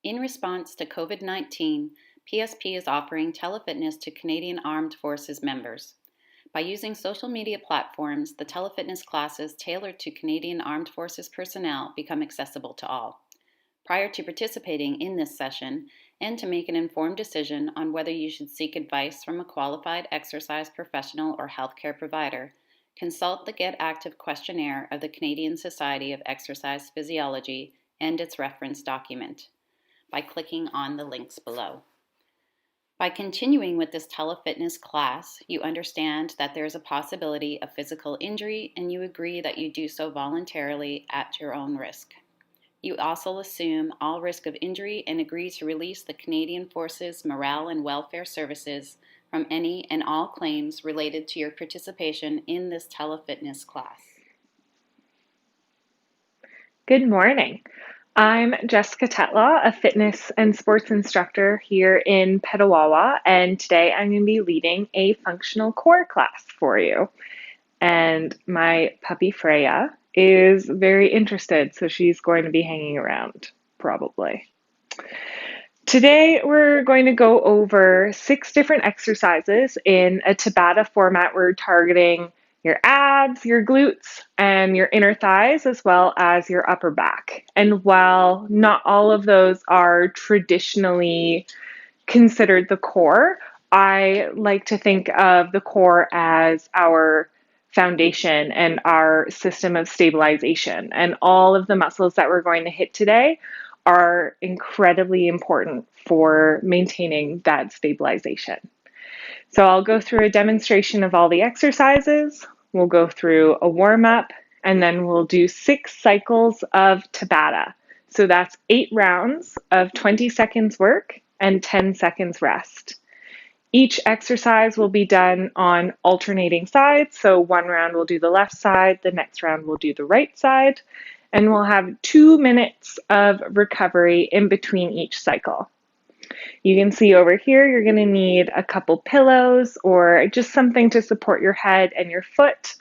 In response to COVID-19, PSP is offering telefitness to Canadian Armed Forces members. By using social media platforms, the telefitness classes tailored to Canadian Armed Forces personnel become accessible to all. Prior to participating in this session, and to make an informed decision on whether you should seek advice from a qualified exercise professional or healthcare provider, consult the Get Active questionnaire of the Canadian Society of Exercise Physiology and its reference document by clicking on the links below. By continuing with this telefitness class, you understand that there is a possibility of physical injury and you agree that you do so voluntarily at your own risk. You also assume all risk of injury and agree to release the Canadian Forces Morale and Welfare Services from any and all claims related to your participation in this telefitness class. Good morning. I'm Jessica Tetlaw, a fitness and sports instructor here in Petawawa, and today I'm going to be leading a functional core class for you. And my puppy Freya is very interested, so she's going to be hanging around, probably. Today we're going to go over 6 different exercises in a Tabata format. We're targeting your abs, your glutes, and your inner thighs, as well as your upper back. And while not all of those are traditionally considered the core, I like to think of the core as our foundation and our system of stabilization. And all of the muscles that we're going to hit today are incredibly important for maintaining that stabilization. So I'll go through a demonstration of all the exercises, we'll go through a warm-up, and then we'll do 6 cycles of Tabata. So that's 8 rounds of 20 seconds work and 10 seconds rest. Each exercise will be done on alternating sides. So one round we'll do the left side, the next round we'll do the right side, and we'll have 2 minutes of recovery in between each cycle. You can see over here, you're going to need a couple pillows or just something to support your head and your foot.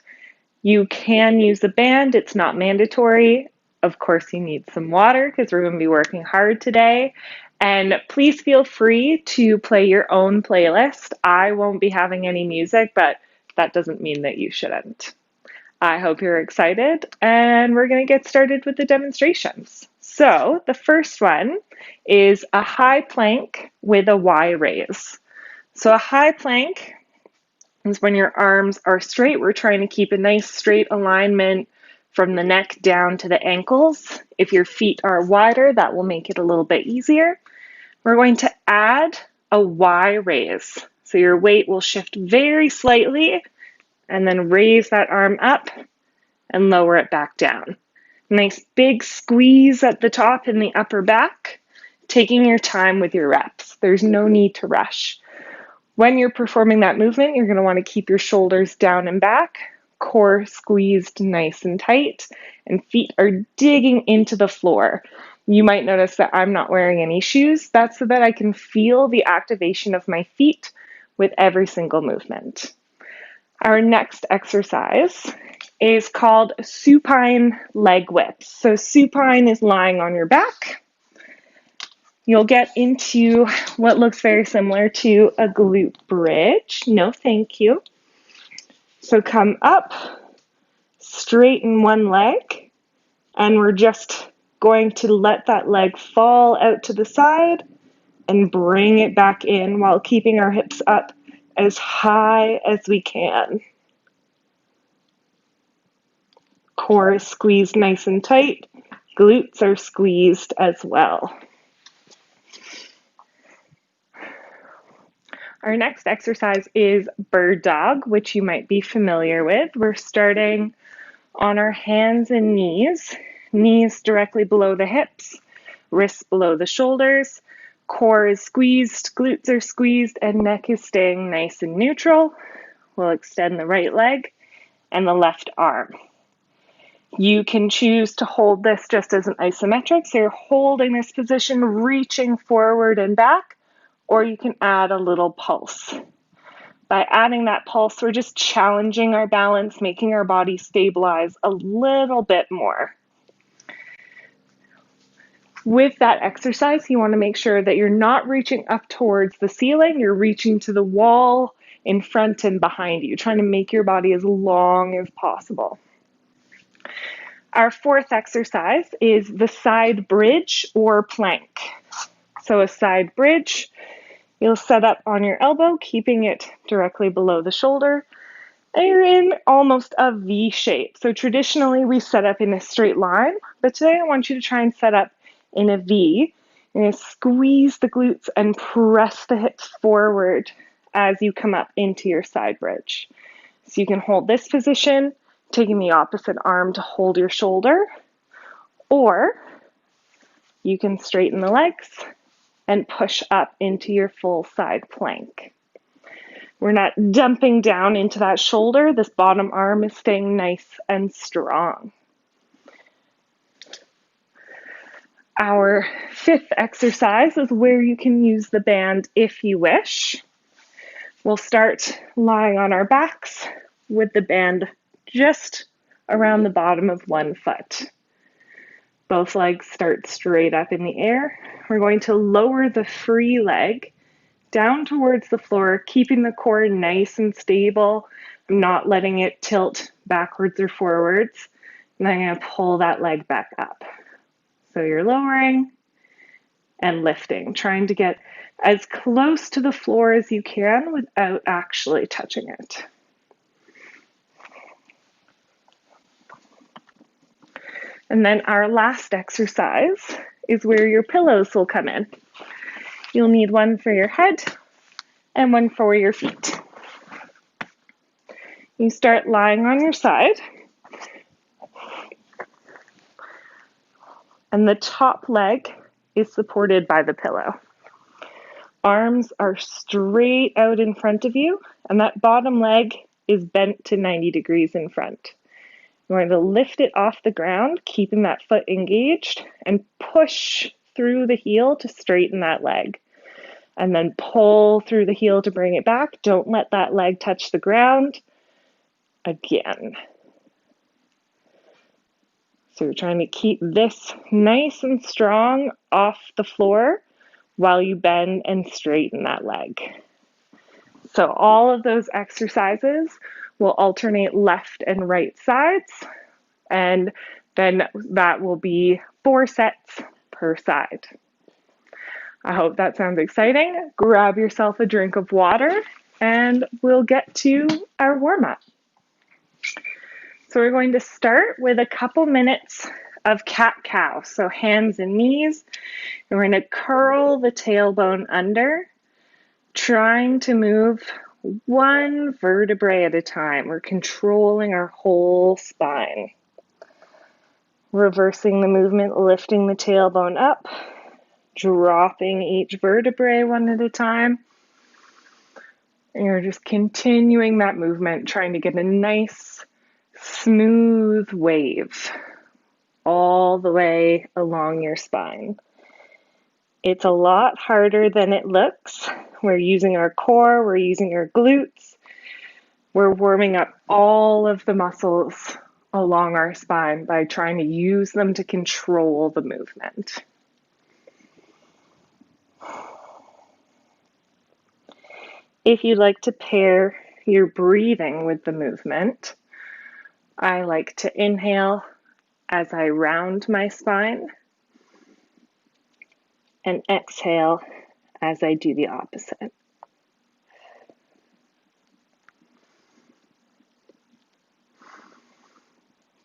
You can use a band, it's not mandatory. Of course, you need some water because we're going to be working hard today. And please feel free to play your own playlist. I won't be having any music, but that doesn't mean that you shouldn't. I hope you're excited, and we're going to get started with the demonstrations. So the first one is a high plank with a Y raise. So a high plank is when your arms are straight. We're trying to keep a nice straight alignment from the neck down to the ankles. If your feet are wider, that will make it a little bit easier. We're going to add a Y raise. So your weight will shift very slightly and then raise that arm up and lower it back down. Nice big squeeze at the top in the upper back, taking your time with your reps. There's no need to rush. When you're performing that movement, you're going to want to keep your shoulders down and back, core squeezed nice and tight, and feet are digging into the floor. You might notice that I'm not wearing any shoes. That's so that I can feel the activation of my feet with every single movement. Our next exercise is called supine leg whips. So supine is lying on your back. You'll get into what looks very similar to a glute bridge. No, thank you. So come up, straighten one leg, and we're just going to let that leg fall out to the side and bring it back in while keeping our hips up as high as we can. Core is squeezed nice and tight. Glutes are squeezed as well. Our next exercise is bird dog, which you might be familiar with. We're starting on our hands and knees directly below the hips, wrists below the shoulders. Core is squeezed, glutes are squeezed, and neck is staying nice and neutral. We'll extend the right leg and the left arm. You can choose to hold this just as an isometric, so you're holding this position, reaching forward and back, or you can add a little pulse. By adding that pulse, we're just challenging our balance, making our body stabilize a little bit more. With that exercise, you want to make sure that you're not reaching up towards the ceiling, you're reaching to the wall in front and behind you, trying to make your body as long as possible. Our fourth exercise is the side bridge or plank. So a side bridge, you'll set up on your elbow, keeping it directly below the shoulder, and you're in almost a V shape. So traditionally we set up in a straight line, but today I want you to try and set up in a V. You're going to squeeze the glutes and press the hips forward as you come up into your side bridge. So you can hold this position, taking the opposite arm to hold your shoulder, or you can straighten the legs and push up into your full side plank. We're not dumping down into that shoulder. This bottom arm is staying nice and strong. Our fifth exercise is where you can use the band if you wish. We'll start lying on our backs with the band just around the bottom of one foot. Both legs start straight up in the air. We're going to lower the free leg down towards the floor, keeping the core nice and stable. I'm not letting it tilt backwards or forwards. And I'm going to pull that leg back up. So you're lowering and lifting, trying to get as close to the floor as you can without actually touching it. And then our last exercise is where your pillows will come in. You'll need one for your head and one for your feet. You start lying on your side, and the top leg is supported by the pillow. Arms are straight out in front of you, and that bottom leg is bent to 90 degrees in front. You're going to lift it off the ground, keeping that foot engaged, and push through the heel to straighten that leg. And then pull through the heel to bring it back. Don't let that leg touch the ground. Again. So you're trying to keep this nice and strong off the floor while you bend and straighten that leg. So all of those exercises will alternate left and right sides, and then that will be 4 sets per side. I hope that sounds exciting. Grab yourself a drink of water and we'll get to our warm-up. So we're going to start with a couple minutes of cat-cow. So hands and knees. And we're going to curl the tailbone under, trying to move one vertebrae at a time. We're controlling our whole spine. Reversing the movement, lifting the tailbone up, dropping each vertebrae one at a time. And you're just continuing that movement, trying to get a nice, smooth wave all the way along your spine. It's a lot harder than it looks. We're using our core, we're using our glutes. We're warming up all of the muscles along our spine by trying to use them to control the movement. If you'd like to pair your breathing with the movement, I like to inhale as I round my spine and exhale as I do the opposite.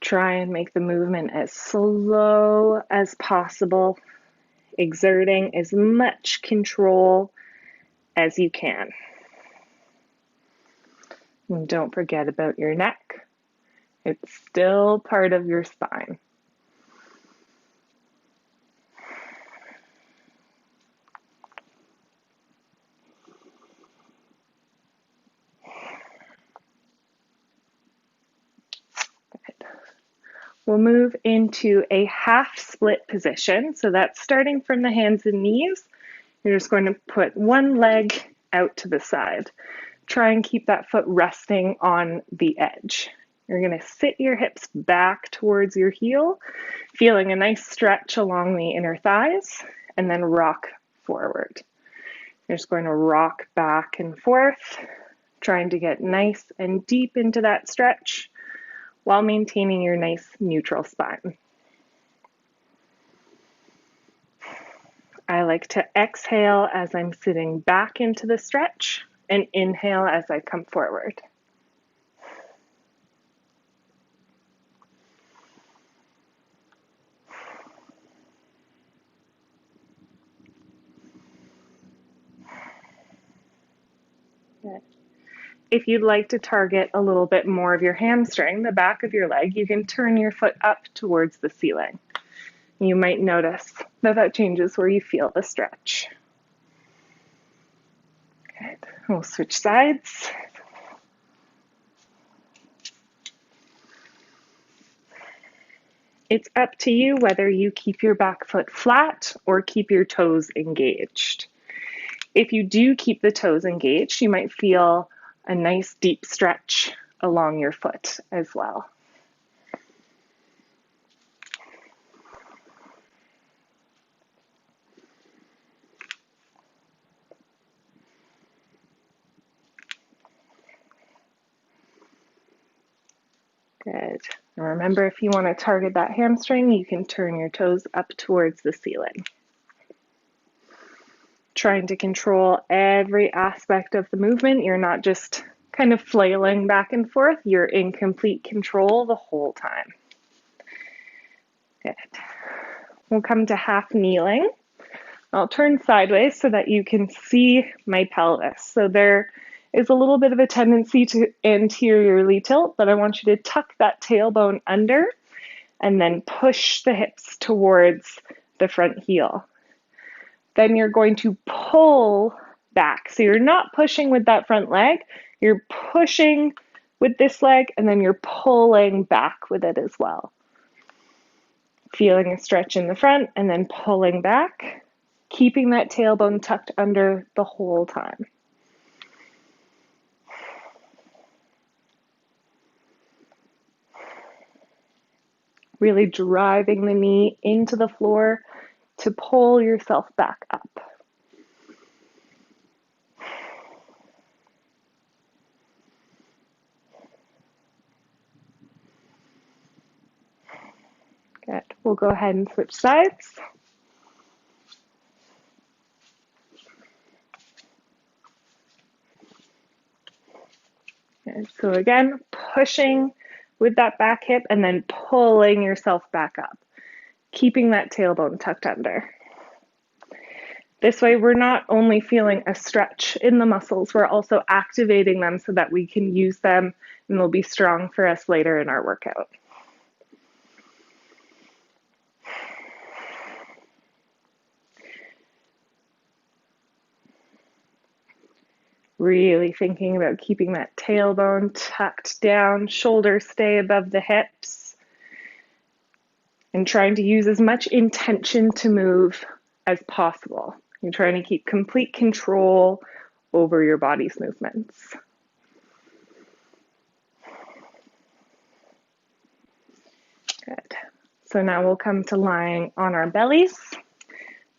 Try and make the movement as slow as possible, exerting as much control as you can. And don't forget about your neck. It's still part of your spine. Good. We'll move into a half split position. So that's starting from the hands and knees. You're just going to put one leg out to the side. Try and keep that foot resting on the edge. You're going to sit your hips back towards your heel, feeling a nice stretch along the inner thighs, and then rock forward. You're just going to rock back and forth, trying to get nice and deep into that stretch while maintaining your nice neutral spine. I like to exhale as I'm sitting back into the stretch and inhale as I come forward. Good. If you'd like to target a little bit more of your hamstring, the back of your leg, you can turn your foot up towards the ceiling. You might notice that changes where you feel the stretch. Good. We'll switch sides. It's up to you whether you keep your back foot flat or keep your toes engaged. If you do keep the toes engaged, you might feel a nice deep stretch along your foot as well. Good. And remember, if you want to target that hamstring, you can turn your toes up towards the ceiling. Trying to control every aspect of the movement. You're not just kind of flailing back and forth. You're in complete control the whole time. Good. We'll come to half kneeling. I'll turn sideways so that you can see my pelvis. So there is a little bit of a tendency to anteriorly tilt, but I want you to tuck that tailbone under and then push the hips towards the front heel. Then you're going to pull back. So you're not pushing with that front leg, you're pushing with this leg, and then you're pulling back with it as well. Feeling a stretch in the front and then pulling back, keeping that tailbone tucked under the whole time. Really driving the knee into the floor to pull yourself back up. Good. We'll go ahead and switch sides. And so again, pushing with that back hip and then pulling yourself back up, keeping that tailbone tucked under. This way, we're not only feeling a stretch in the muscles, we're also activating them so that we can use them and they'll be strong for us later in our workout. Really thinking about keeping that tailbone tucked down, shoulders stay above the hips, and trying to use as much intention to move as possible. You're trying to keep complete control over your body's movements. Good. So now we'll come to lying on our bellies.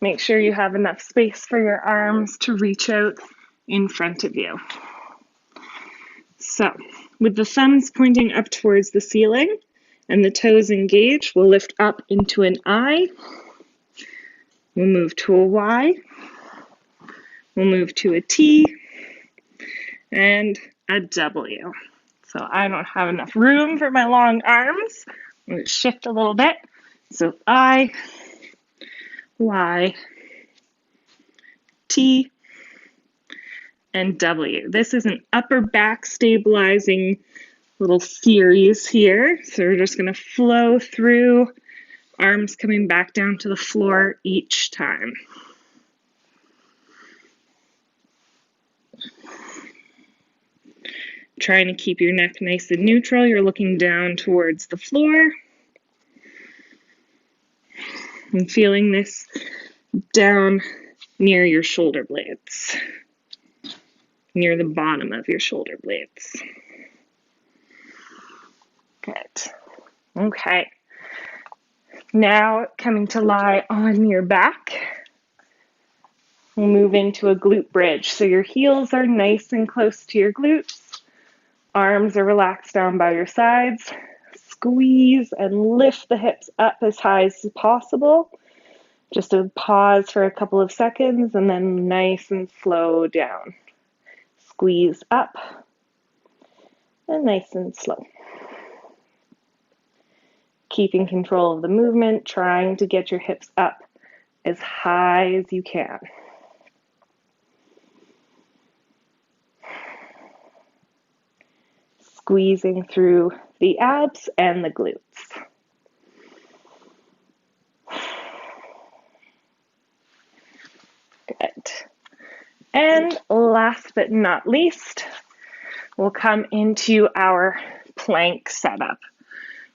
Make sure you have enough space for your arms to reach out in front of you. So, with the thumbs pointing up towards the ceiling and the toes engaged, we'll lift up into an I. We'll move to a Y. We'll move to a T and a W. So I don't have enough room for my long arms. I'm going to shift a little bit. So I, Y, T, and W. This is an upper back stabilizing little series here. So we're just going to flow through, arms coming back down to the floor each time. Trying to keep your neck nice and neutral. You're looking down towards the floor. And feeling this down near your shoulder blades, near the bottom of your shoulder blades. Good. Okay. Now coming to lie on your back. We'll move into a glute bridge. So your heels are nice and close to your glutes. Arms are relaxed down by your sides. Squeeze and lift the hips up as high as possible. Just a pause for a couple of seconds and then nice and slow down. Squeeze up and nice and slow. Keeping control of the movement, trying to get your hips up as high as you can. Squeezing through the abs and the glutes. Good. And last but not least, we'll come into our plank setup.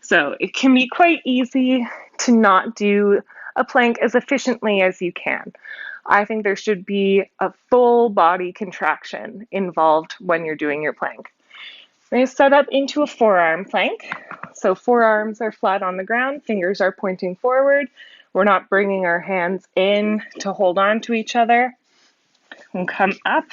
So it can be quite easy to not do a plank as efficiently as you can. I think there should be a full body contraction involved when you're doing your plank. We're going to set up into a forearm plank. So forearms are flat on the ground, fingers are pointing forward. We're not bringing our hands in to hold on to each other. We'll come up.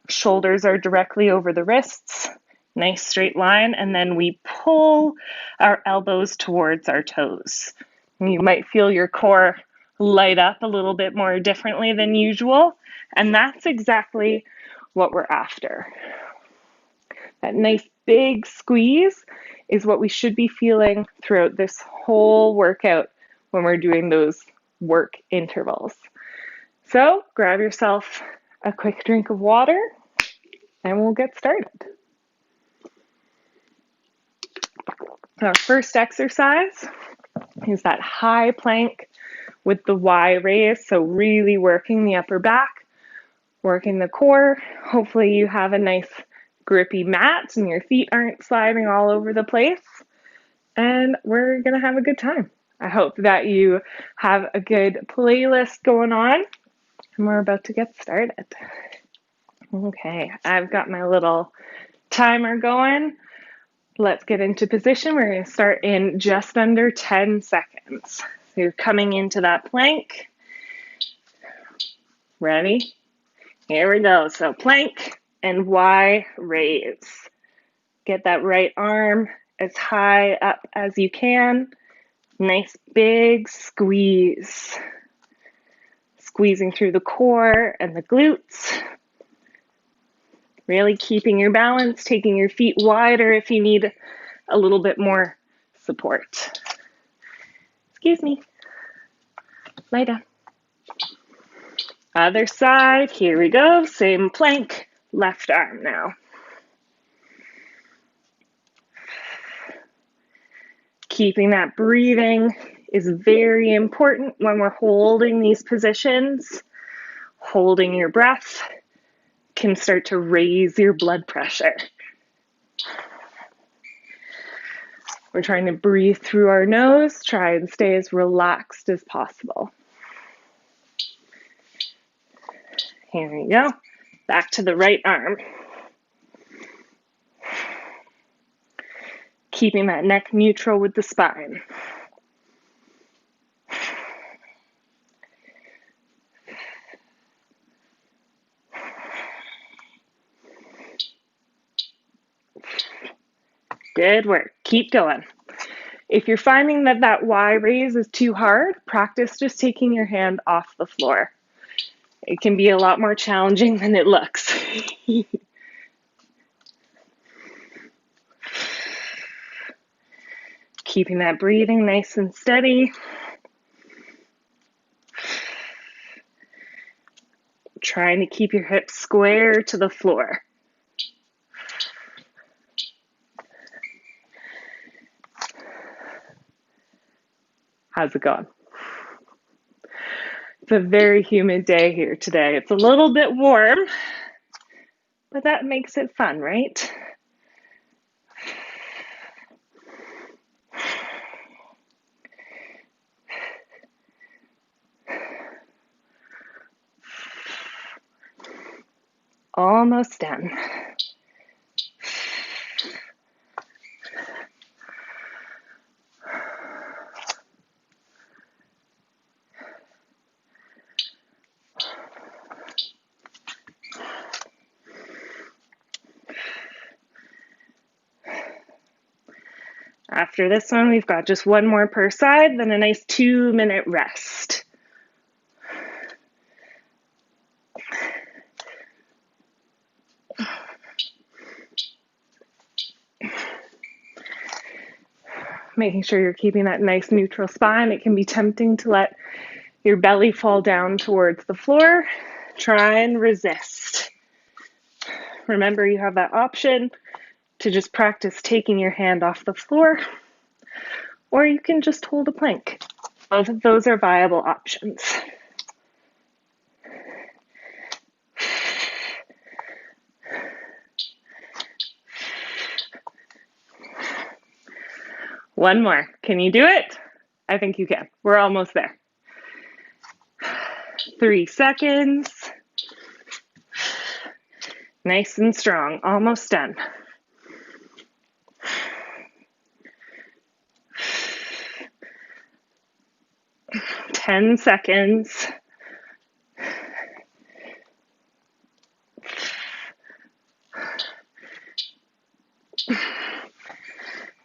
Shoulders are directly over the wrists. Nice straight line, and then we pull our elbows towards our toes. You might feel your core light up a little bit more differently than usual, and that's exactly what we're after. That nice big squeeze is what we should be feeling throughout this whole workout when we're doing those work intervals. So grab yourself a quick drink of water and we'll get started. Our first exercise is that high plank with the Y raise. So really working the upper back, working the core. Hopefully you have a nice grippy mat and your feet aren't sliding all over the place. And we're going to have a good time. I hope that you have a good playlist going on. And we're about to get started. Okay, I've got my little timer going. Let's get into position. We're going to start in just under 10 seconds. So you're coming into that plank. Ready? Here we go. So plank and Y raise. Get that right arm as high up as you can. Nice big squeeze. Squeezing through the core and the glutes. Really keeping your balance, taking your feet wider if you need a little bit more support. Excuse me. Lie down. Other side, here we go. Same plank, left arm now. Keeping that breathing is very important when we're holding these positions. Holding your breath can start to raise your blood pressure. We're trying to breathe through our nose, try and stay as relaxed as possible. Here we go. Back to the right arm. Keeping that neck neutral with the spine. Good work. Keep going. If you're finding that that Y raise is too hard, practice just taking your hand off the floor. It can be a lot more challenging than it looks. Keeping that breathing nice and steady. Trying to keep your hips square to the floor. How's it going? It's a very humid day here today. It's a little bit warm, but that makes it fun, right? Almost done. After this one, we've got just one more per side, then a nice 2-minute rest. Making sure you're keeping that nice neutral spine. It can be tempting to let your belly fall down towards the floor. Try and resist. Remember, you have that option to just practice taking your hand off the floor, or you can just hold a plank. Both of those are viable options. One more. Can you do it? I think you can. We're almost there. 3 seconds. Nice and strong. Almost done. 10 seconds.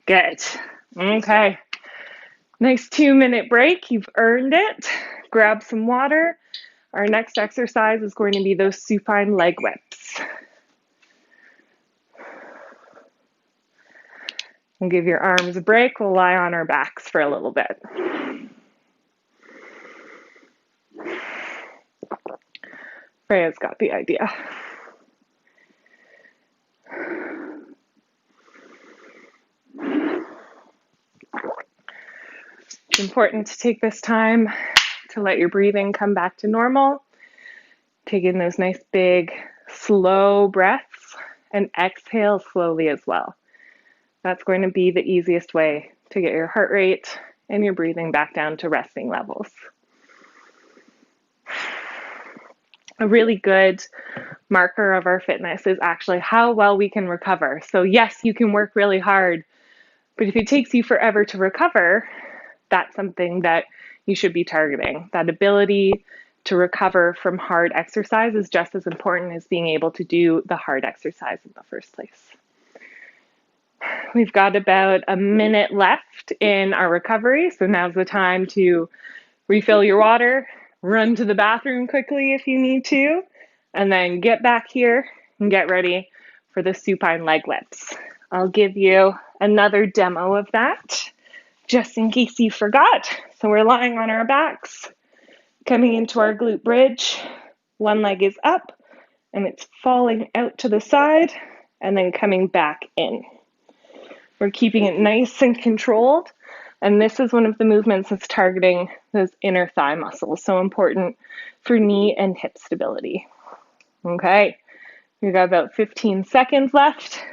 Good. Okay. Nice 2-minute break. You've earned it. Grab some water. Our next exercise is going to be those supine leg whips. And give your arms a break. We'll lie on our backs for a little bit. Freya's got the idea. It's important to take this time to let your breathing come back to normal. Take in those nice big slow breaths and exhale slowly as well. That's going to be the easiest way to get your heart rate and your breathing back down to resting levels. A really good marker of our fitness is actually how well we can recover. So yes, you can work really hard, but if it takes you forever to recover, that's something that you should be targeting. That ability to recover from hard exercise is just as important as being able to do the hard exercise in the first place. We've got about a minute left in our recovery, so now's the time to refill your water, run to the bathroom quickly if you need to, and then get back here and get ready for the supine leg whips. I'll give you another demo of that, just in case you forgot. So we're lying on our backs, coming into our glute bridge. One leg is up, and it's falling out to the side, and then coming back in. We're keeping it nice and controlled, and this is one of the movements that's targeting those inner thigh muscles, so important for knee and hip stability. Okay, we've got about 15 seconds left.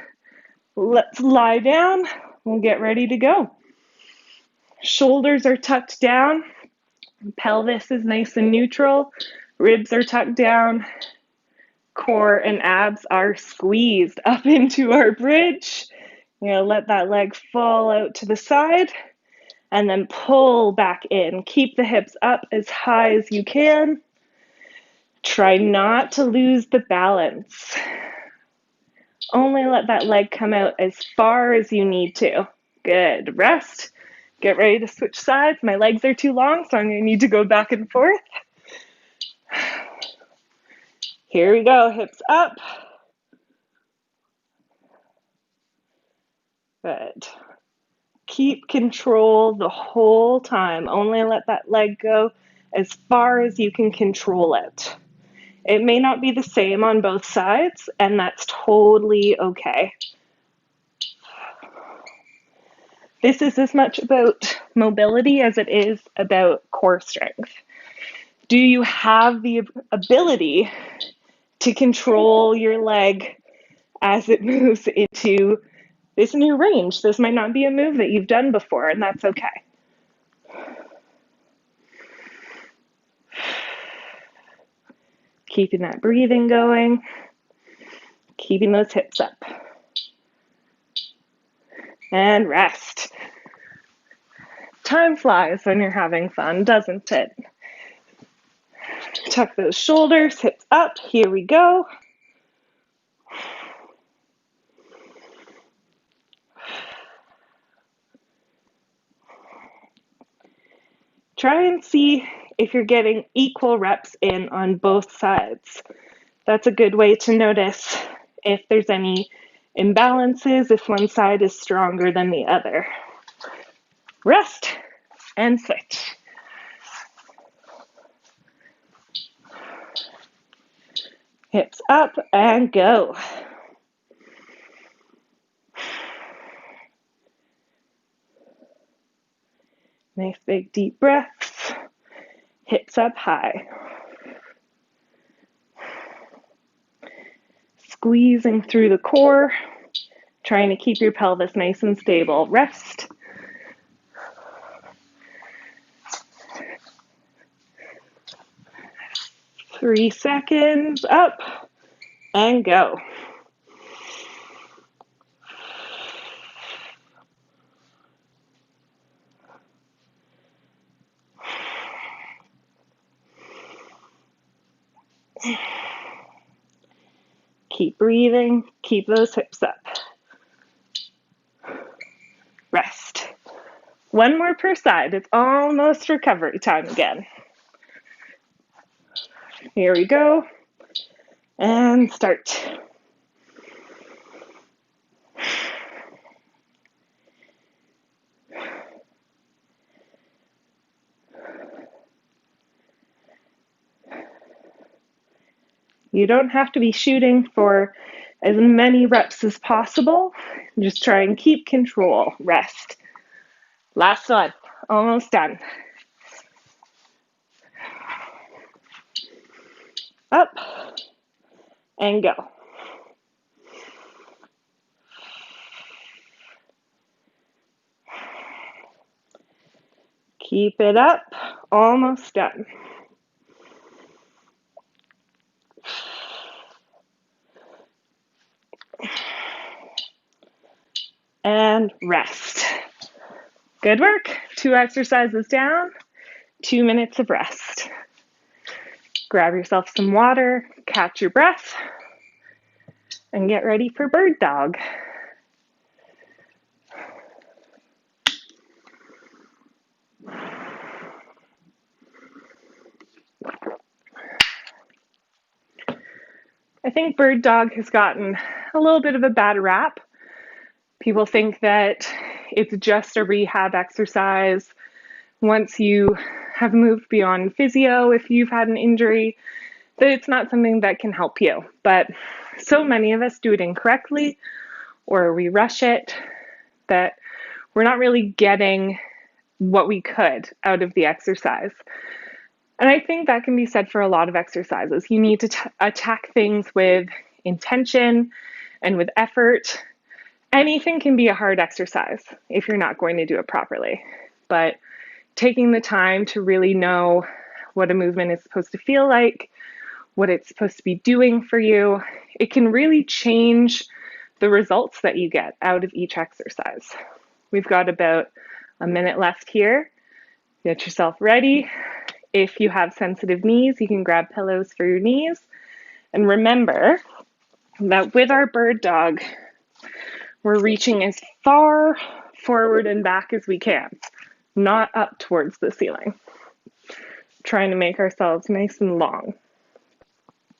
Let's lie down. We'll get ready to go. Shoulders are tucked down. Pelvis is nice and neutral. Ribs are tucked down. Core and abs are squeezed up into our bridge. You're going to let that leg fall out to the side and then pull back in. Keep the hips up as high as you can. Try not to lose the balance. Only let that leg come out as far as you need to. Good. Rest. Get ready to switch sides. My legs are too long, so I'm going to need to go back and forth. Here we go. Hips up. Good. Keep control the whole time. Only let that leg go as far as you can control it. It may not be the same on both sides, and that's totally okay. This is as much about mobility as it is about core strength. Do you have the ability to control your leg as it moves into this new range? This might not be a move that you've done before, and that's okay. Keeping that breathing going, keeping those hips up. And rest. Time flies when you're having fun, doesn't it? Tuck those shoulders, hips up. Here we go. Try and see if you're getting equal reps in on both sides. That's a good way to notice if there's any imbalances, if one side is stronger than the other. Rest and switch. Hips up and go. Nice big deep breaths. Hips up high. Squeezing through the core, trying to keep your pelvis nice and stable. Rest. Three seconds, up and go. Keep breathing, keep those hips up. Rest. One more per side. It's almost recovery time again. Here we go. And start. You don't have to be shooting for as many reps as possible. Just try and keep control. Rest. Last one. Almost done. Up and go. Keep it up. Almost done. And rest. Good work. 2 exercises down, 2 minutes of rest. Grab yourself some water, catch your breath, and get ready for bird dog. I think bird dog has gotten a little bit of a bad rap. People think that it's just a rehab exercise. Once you have moved beyond physio, if you've had an injury, that it's not something that can help you. But so many of us do it incorrectly, or we rush it, that we're not really getting what we could out of the exercise. And I think that can be said for a lot of exercises. You need to attack things with intention and with effort. Anything can be a hard exercise if you're not going to do it properly. But taking the time to really know what a movement is supposed to feel like, what it's supposed to be doing for you, it can really change the results that you get out of each exercise. We've got about a minute left here. Get yourself ready. If you have sensitive knees, you can grab pillows for your knees. And remember that with our bird dog, we're reaching as far forward and back as we can, not up towards the ceiling. Trying to make ourselves nice and long.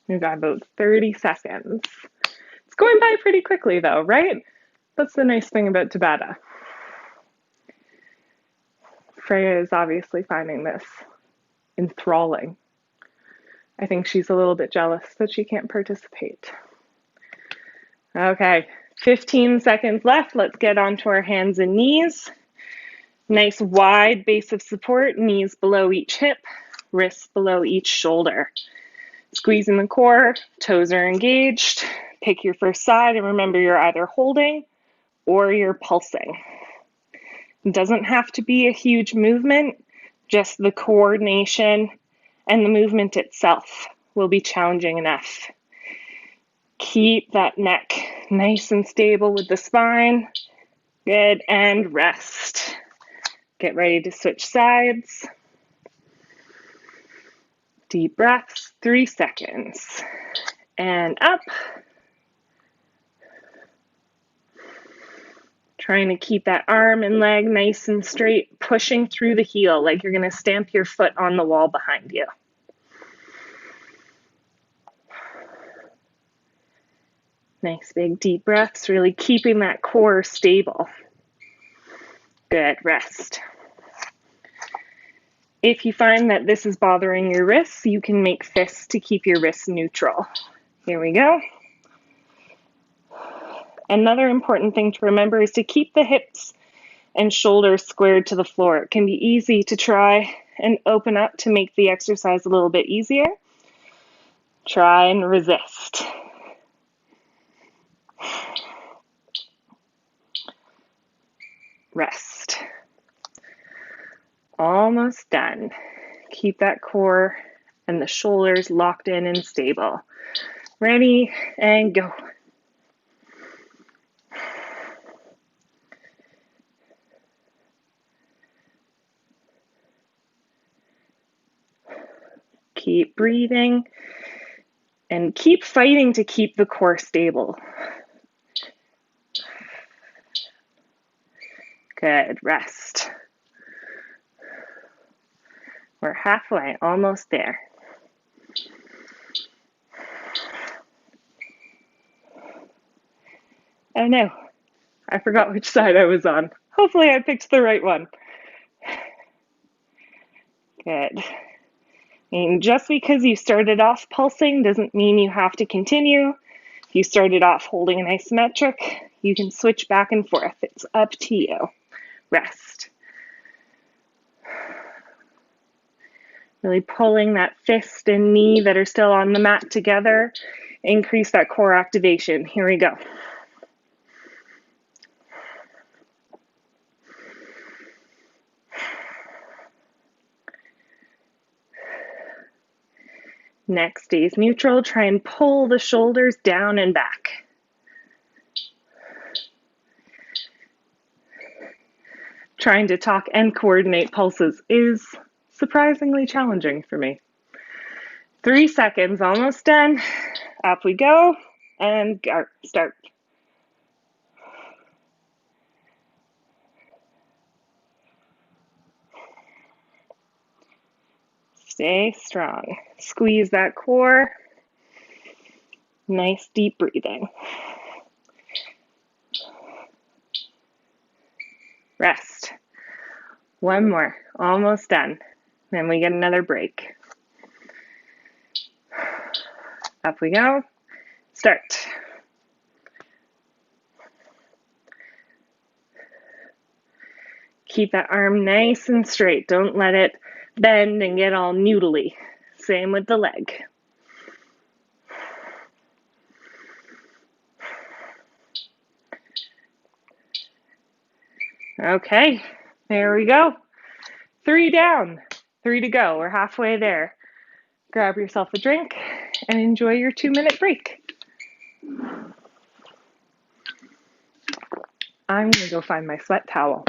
We've got about 30 seconds. It's going by pretty quickly though, right? That's the nice thing about Tabata. Freya is obviously finding this enthralling. I think she's a little bit jealous that she can't participate. Okay, 15 seconds left. Let's get onto our hands and knees. Nice wide base of support, knees below each hip, wrists below each shoulder. Squeezing the core, toes are engaged. Pick your first side and remember you're either holding or you're pulsing. It doesn't have to be a huge movement, just the coordination and the movement itself will be challenging enough. Keep that neck nice and stable with the spine. Good, and rest. Get ready to switch sides. Deep breaths, 3 seconds. And up. Trying to keep that arm and leg nice and straight, pushing through the heel like you're going to stamp your foot on the wall behind you. Nice big deep breaths, really keeping that core stable. Good, rest. If you find that this is bothering your wrists, you can make fists to keep your wrists neutral. Here we go. Another important thing to remember is to keep the hips and shoulders squared to the floor. It can be easy to try and open up to make the exercise a little bit easier. Try and resist. Rest. Almost done. Keep that core and the shoulders locked in and stable. Ready and go. Keep breathing and keep fighting to keep the core stable. Good, rest. We're halfway, almost there. Oh no, I forgot which side I was on. Hopefully I picked the right one. Good. And just because you started off pulsing doesn't mean you have to continue. If you started off holding an isometric, you can switch back and forth. It's up to you. Rest. Really pulling that fist and knee that are still on the mat together. Increase that core activation. Here we go. Neck stays neutral. Try and pull the shoulders down and back. Trying to talk and coordinate pulses is surprisingly challenging for me. 3 seconds, almost done. Up we go, and go. Start. Stay strong. Squeeze that core. Nice deep breathing. Rest. One more, almost done. Then we get another break. Up we go. Start. Keep that arm nice and straight. Don't let it bend and get all noodly. Same with the leg. Okay, there we go. 3 down, 3 to go. We're halfway there. Grab yourself a drink and enjoy your 2-minute break. I'm gonna go find my sweat towel.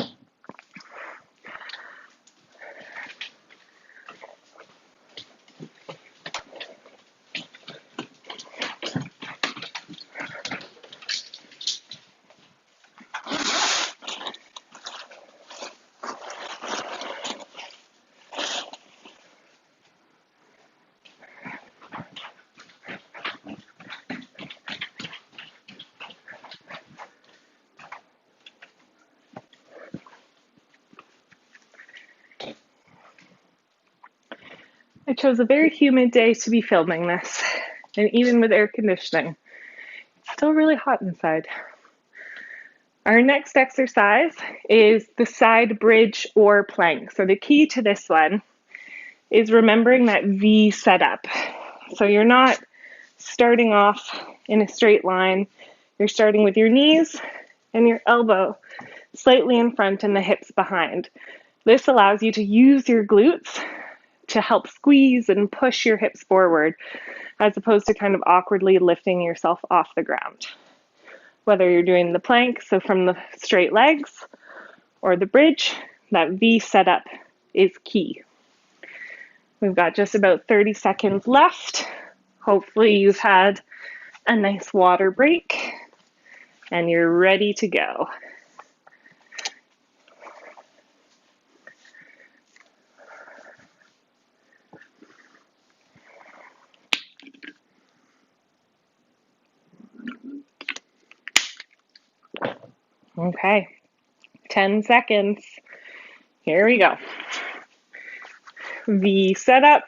I chose a very humid day to be filming this, and even with air conditioning, it's still really hot inside. Our next exercise is the side bridge or plank. So the key to this one is remembering that V setup. So you're not starting off in a straight line. You're starting with your knees and your elbow slightly in front and the hips behind. This allows you to use your glutes to help squeeze and push your hips forward, as opposed to kind of awkwardly lifting yourself off the ground. Whether you're doing the plank, so from the straight legs, or the bridge, that V setup is key. We've got just about 30 seconds left. Hopefully you've had a nice water break and you're ready to go. Okay, 10 seconds. Here we go. V setup.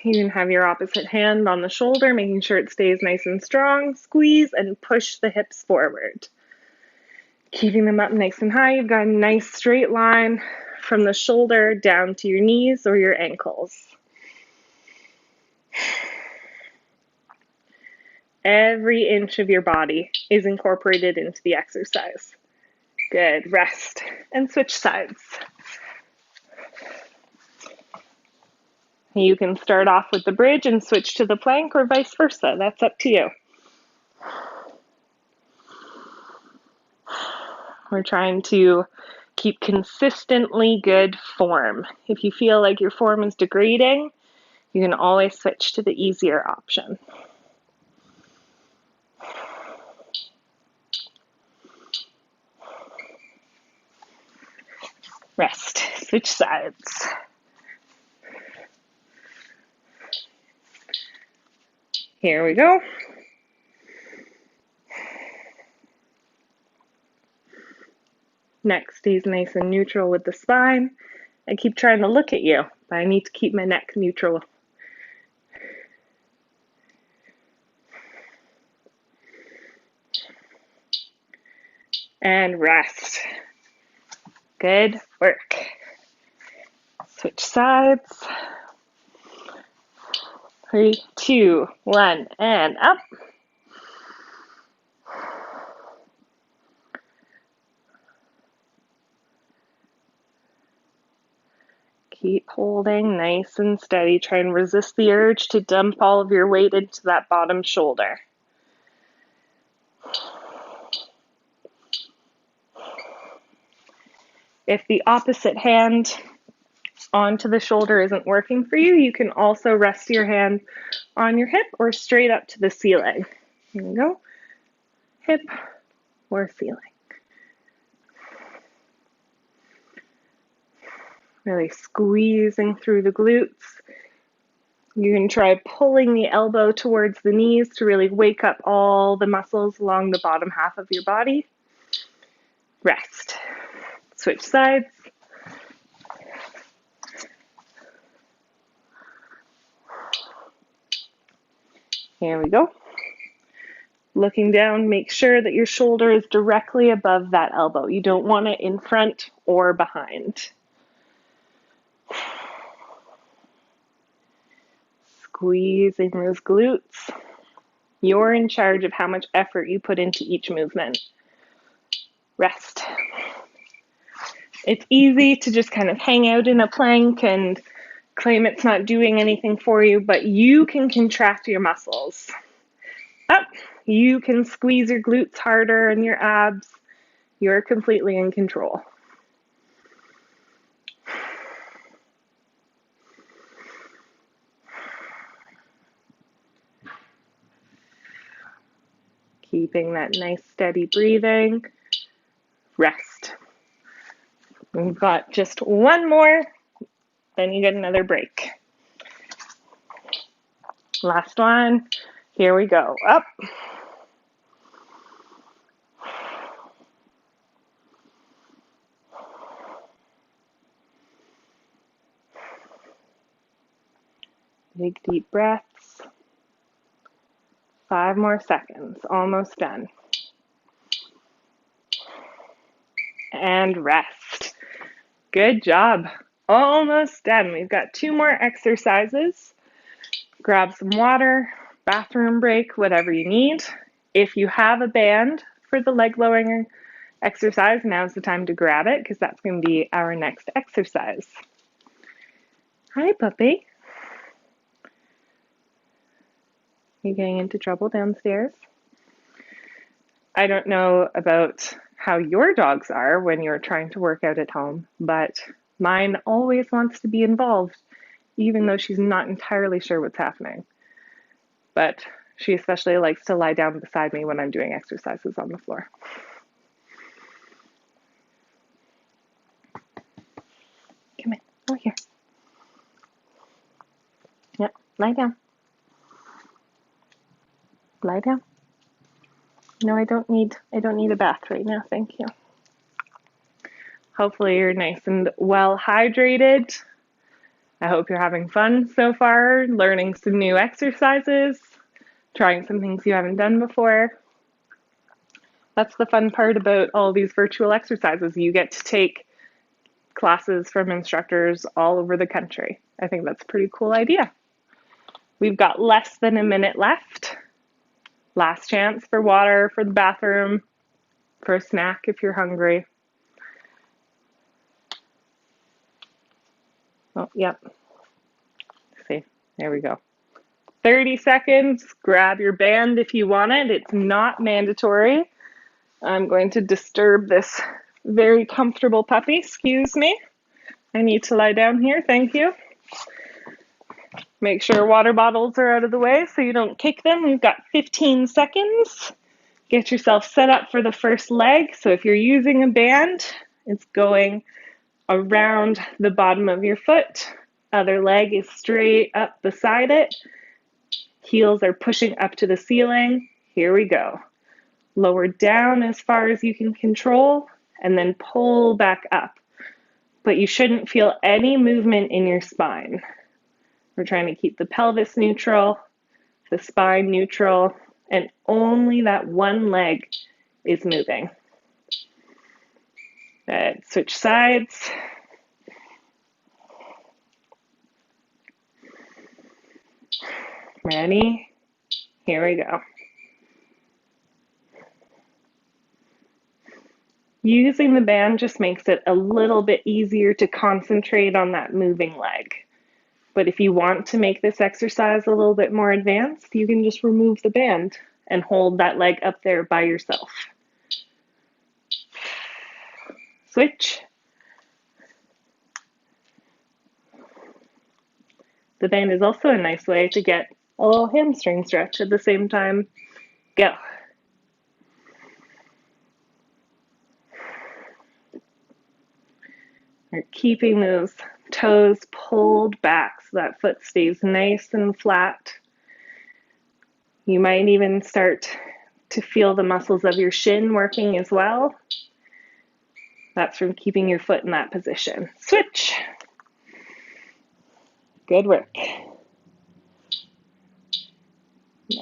You can have your opposite hand on the shoulder, making sure it stays nice and strong. Squeeze and push the hips forward. Keeping them up nice and high. You've got a nice straight line from the shoulder down to your knees or your ankles. Every inch of your body is incorporated into the exercise. Good. Rest and switch sides. You can start off with the bridge and switch to the plank or vice versa. That's up to you. We're trying to keep consistently good form. If you feel like your form is degrading, you can always switch to the easier option. Rest, switch sides. Here we go. Neck stays nice and neutral with the spine. I keep trying to look at you, but I need to keep my neck neutral. And rest. Good work. Switch sides. 3, 2, 1, and up. Keep holding nice and steady. Try and resist the urge to dump all of your weight into that bottom shoulder. If the opposite hand onto the shoulder isn't working for you, you can also rest your hand on your hip or straight up to the ceiling. Here we go. Hip or ceiling. Really squeezing through the glutes. You can try pulling the elbow towards the knees to really wake up all the muscles along the bottom half of your body. Rest. Switch sides. Here we go. Looking down, make sure that your shoulder is directly above that elbow. You don't want it in front or behind. Squeezing those glutes. You're in charge of how much effort you put into each movement. Rest. It's easy to just kind of hang out in a plank and claim it's not doing anything for you, but you can contract your muscles. Up. You can squeeze your glutes harder and your abs. You're completely in control. Keeping that nice steady breathing. Rest. We've got just one more, then you get another break. Last one. Here we go. Up. Big deep breaths. 5 more seconds. Almost done. And rest. Good job. Almost done. We've got 2 more exercises. Grab some water, bathroom break, whatever you need. If you have a band for the leg lowering exercise, now's the time to grab it because that's going to be our next exercise. Hi, puppy. You getting into trouble downstairs? I don't know about how your dogs are when you're trying to work out at home, but mine always wants to be involved, even though she's not entirely sure what's happening. But she especially likes to lie down beside me when I'm doing exercises on the floor. Come in, over here. Yep, lie down. Lie down. No, I don't need a bath right now, thank you. Hopefully you're nice and well hydrated. I hope you're having fun so far, learning some new exercises, trying some things you haven't done before. That's the fun part about all these virtual exercises. You get to take classes from instructors all over the country. I think that's a pretty cool idea. We've got less than a minute left. Last chance for water, for the bathroom, for a snack if you're hungry. Oh, yep. See, there we go. 30 seconds. Grab your band if you want it. It's not mandatory. I'm going to disturb this very comfortable puppy. Excuse me. I need to lie down here. Thank you. Make sure water bottles are out of the way so you don't kick them. We've got 15 seconds. Get yourself set up for the first leg. So if you're using a band, it's going around the bottom of your foot. Other leg is straight up beside it. Heels are pushing up to the ceiling. Here we go. Lower down as far as you can control, and then pull back up. But you shouldn't feel any movement in your spine. We're trying to keep the pelvis neutral, the spine neutral, and only that one leg is moving. Good. Switch sides. Ready? Here we go. Using the band just makes it a little bit easier to concentrate on that moving leg. But if you want to make this exercise a little bit more advanced, you can just remove the band and hold that leg up there by yourself. Switch. The band is also a nice way to get a little hamstring stretch at the same time. Go. We're keeping those toes pulled back so that foot stays nice and flat. You might even start to feel the muscles of your shin working as well. That's from keeping your foot in that position. Switch. Good work.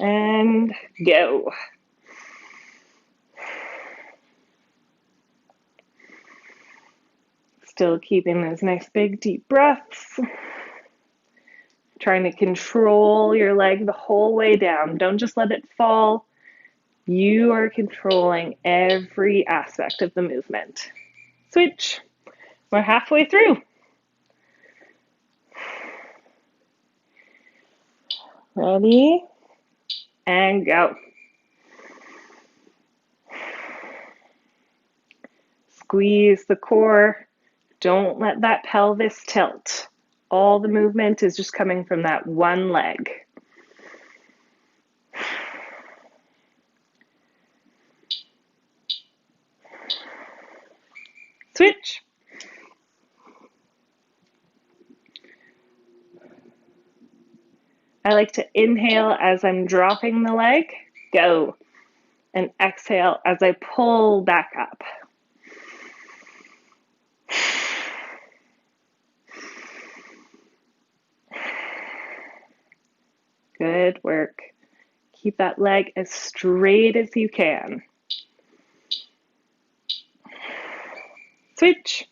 And go. Still keeping those nice big deep breaths. Trying to control your leg the whole way down. Don't just let it fall. You are controlling every aspect of the movement. Switch. We're halfway through. Ready? And go. Squeeze the core. Don't let that pelvis tilt. All the movement is just coming from that one leg. Switch. I like to inhale as I'm dropping the leg. Go. And exhale as I pull back up. Good work. Keep that leg as straight as you can. Switch.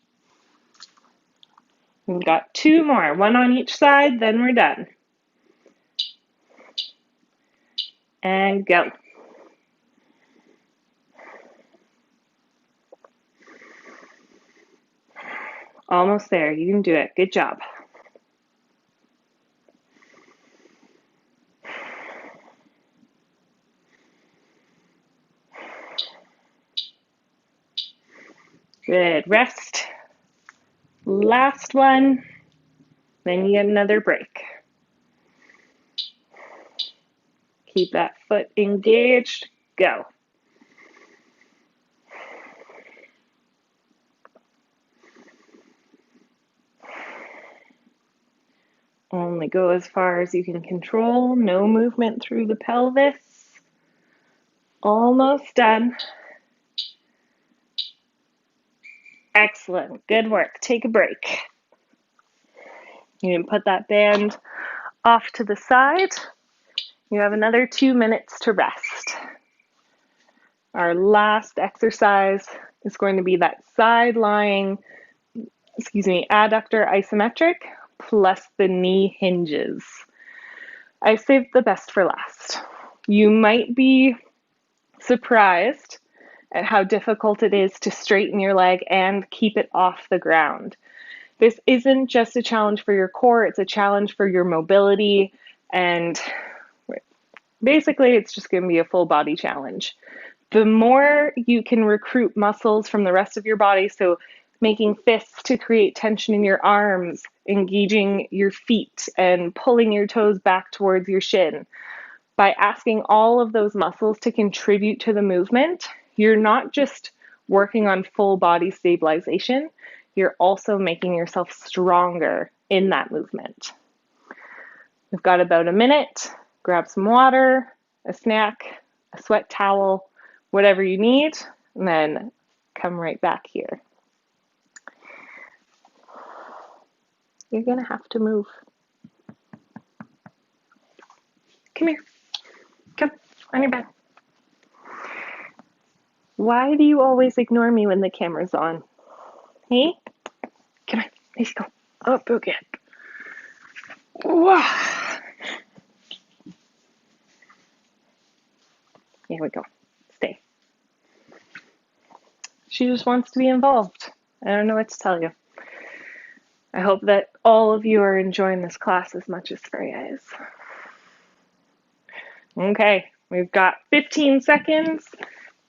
We've got two more, one on each side, then we're done. And go. Almost there. You can do it. Good job. Good. Rest. Last one. Then you get another break. Keep that foot engaged. Go. Only go as far as you can control. No movement through the pelvis. Almost done. Excellent. Good work. Take a break. You can put that band off to the side. You have another 2 minutes to rest. Our last exercise is going to be that side lying, adductor isometric plus the knee hinges. I saved the best for last. You might be surprised at how difficult it is to straighten your leg and keep it off the ground. This isn't just a challenge for your core, it's a challenge for your mobility, and basically it's just going to be a full body challenge. The more you can recruit muscles from the rest of your body, so making fists to create tension in your arms, engaging your feet, and pulling your toes back towards your shin, by asking all of those muscles to contribute to the movement, you're not just working on full body stabilization, you're also making yourself stronger in that movement. We've got about a minute. Grab some water, a snack, a sweat towel, whatever you need, and then come right back here. You're gonna have to move. Come here. Come on your bed. Why do you always ignore me when the camera's on? Hey? Come on. Let's go. Up again. Whoa. Here we go. Stay. She just wants to be involved. I don't know what to tell you. I hope that all of you are enjoying this class as much as Freya is. Okay, we've got 15 seconds.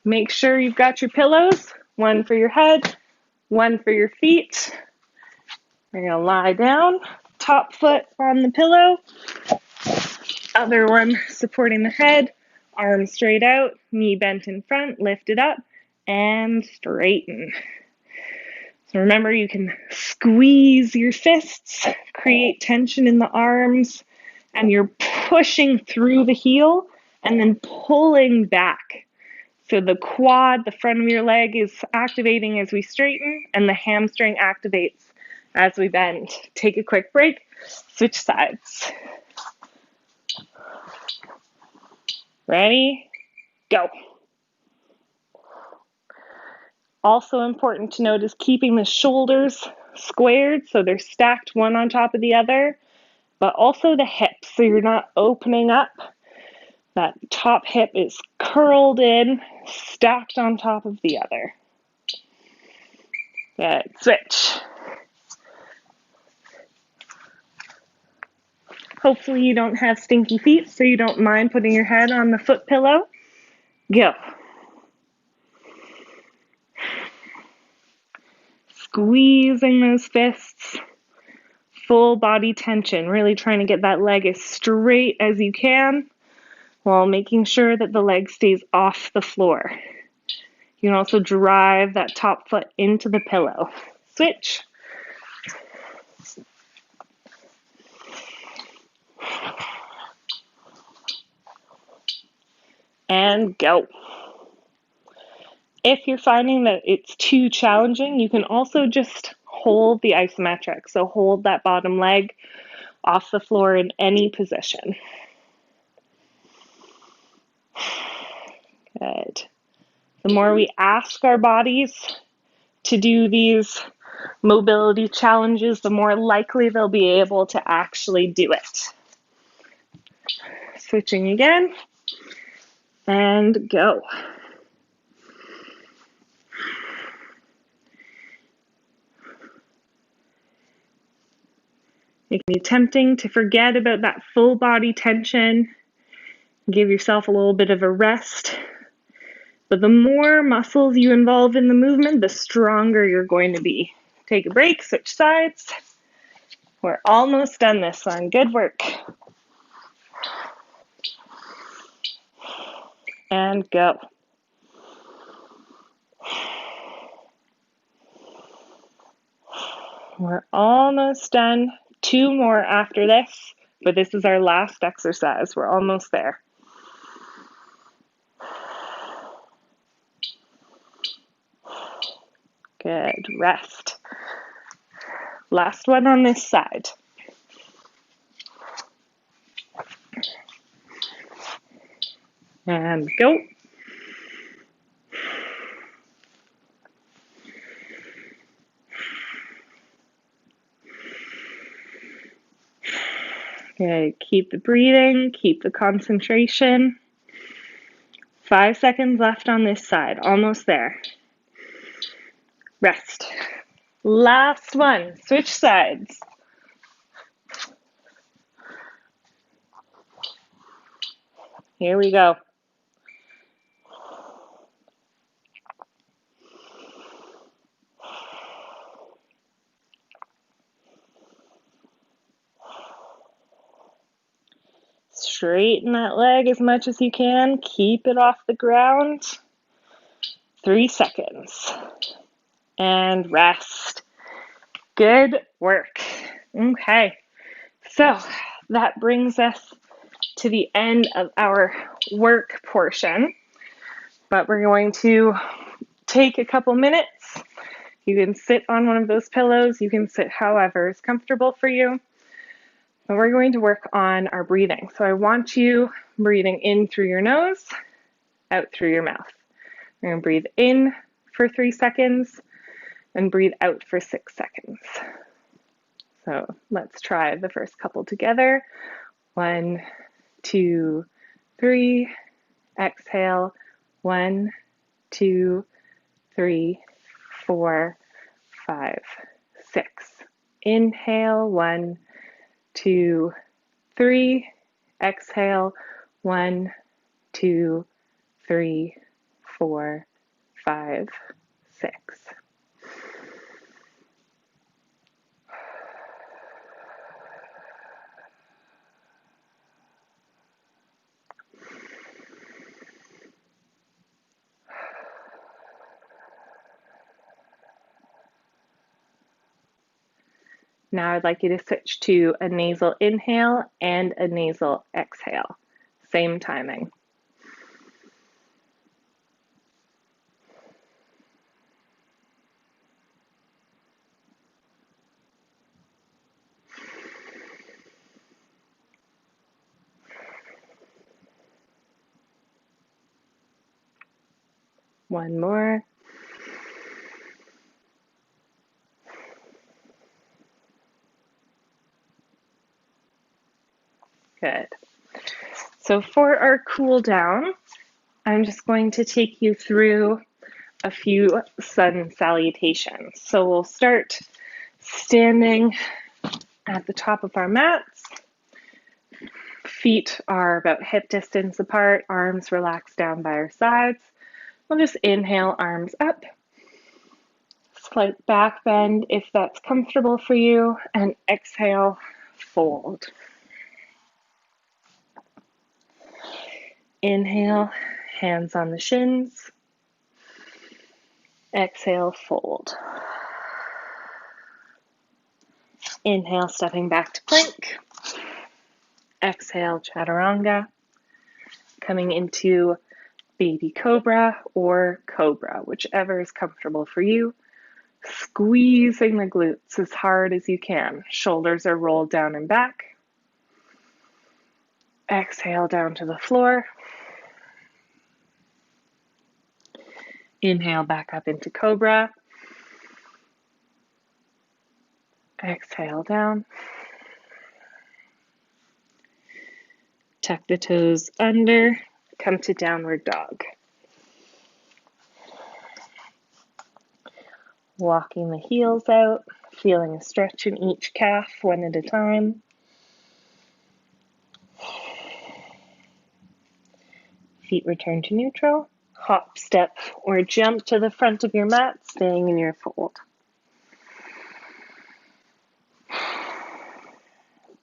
Make sure you've got your pillows, one for your head, one for your feet. You're gonna lie down, top foot on the pillow, other one supporting the head, arms straight out, knee bent in front, lift it up, and straighten. So remember, you can squeeze your fists, create tension in the arms, and you're pushing through the heel and then pulling back. So the quad, the front of your leg, is activating as we straighten, and the hamstring activates as we bend. Take a quick break, switch sides. Ready? Go. Also important to note is keeping the shoulders squared so they're stacked one on top of the other, but also the hips so you're not opening up. That top hip is curled in, stacked on top of the other. Good. Switch. Hopefully you don't have stinky feet, so you don't mind putting your head on the foot pillow. Go. Squeezing those fists, full body tension, really trying to get that leg as straight as you can while making sure that the leg stays off the floor. You can also drive that top foot into the pillow. Switch. And go. If you're finding that it's too challenging, you can also just hold the isometric. So hold that bottom leg off the floor in any position. Good. The more we ask our bodies to do these mobility challenges, the more likely they'll be able to actually do it. Switching again, and go. It can be tempting to forget about that full body tension, give yourself a little bit of a rest. But the more muscles you involve in the movement, the stronger you're going to be. Take a break, switch sides. We're almost done this one. Good work. And go. We're almost done. 2 more after this, but this is our last exercise. We're almost there. Good. Rest. Last one on this side. And go. Okay, keep the breathing, keep the concentration. 5 seconds left on this side, almost there. Rest. Last one, switch sides. Here we go. Straighten that leg as much as you can. Keep it off the ground. 3 seconds. And rest. Good work. Okay, so that brings us to the end of our work portion, but we're going to take a couple minutes. You can sit on one of those pillows. You can sit however is comfortable for you. But we're going to work on our breathing. So I want you breathing in through your nose, out through your mouth. We're going to breathe in for 3 seconds and breathe out for 6 seconds. So let's try the first couple together. 1, 2, 3. Exhale. 1, 2, 3, 4, 5, 6. Inhale. 1, 2, 3. Exhale. 1, 2, 3, 4, 5, 6. Now I'd like you to switch to a nasal inhale and a nasal exhale. Same timing. One more. Good. So for our cool down, I'm just going to take you through a few sun salutations. So we'll start standing at the top of our mats. Feet are about hip distance apart, arms relaxed down by our sides. We'll just inhale, arms up. Slight back bend if that's comfortable for you, and exhale, fold. Inhale, hands on the shins. Exhale, fold. Inhale, stepping back to plank. Exhale, chaturanga. Coming into baby cobra or cobra, whichever is comfortable for you. Squeezing the glutes as hard as you can. Shoulders are rolled down and back. Exhale down to the floor. Inhale back up into cobra. Exhale down. Tuck the toes under. Come to downward dog. Walking the heels out, feeling a stretch in each calf one at a time. Feet return to neutral. Hop, step, or jump to the front of your mat, staying in your fold.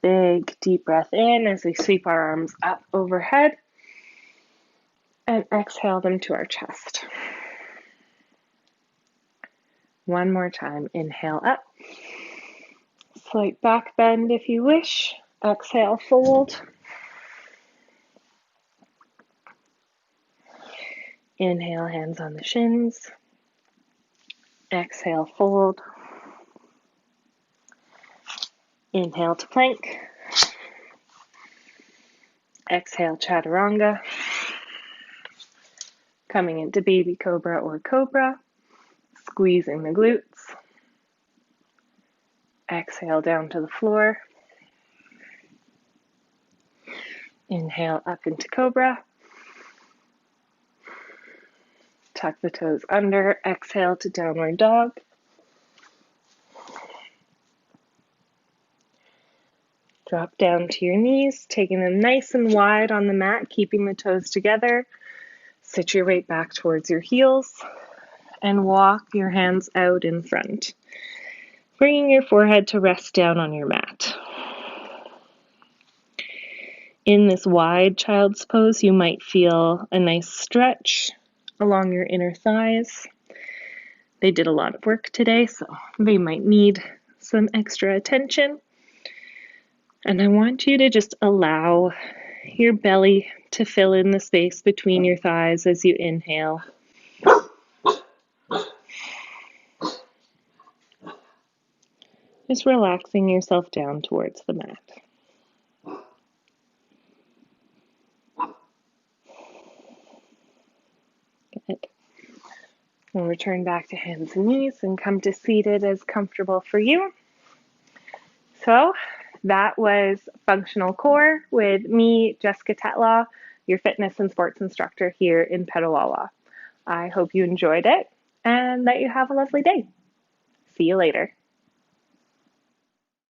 Big, deep breath in as we sweep our arms up overhead. And exhale them to our chest. One more time. Inhale up. Slight back bend if you wish. Exhale, fold. Inhale, hands on the shins. Exhale, fold. Inhale to plank. Exhale, chaturanga. Coming into baby cobra or cobra. Squeezing the glutes. Exhale down to the floor. Inhale up into cobra. Tuck the toes under. Exhale to downward dog. Drop down to your knees, taking them nice and wide on the mat, keeping the toes together. Sit your weight back towards your heels and walk your hands out in front, bringing your forehead to rest down on your mat. In this wide child's pose, you might feel a nice stretch along your inner thighs. They did a lot of work today, so they might need some extra attention. And I want you to just allow your belly to fill in the space between your thighs as you inhale. Just relaxing yourself down towards the mat. Good. We'll return back to hands and knees and come to seated as comfortable for you. So that was Functional Core with me, Jessica Tetlaw, your fitness and sports instructor here in Petawawa. I hope you enjoyed it and that you have a lovely day. See you later.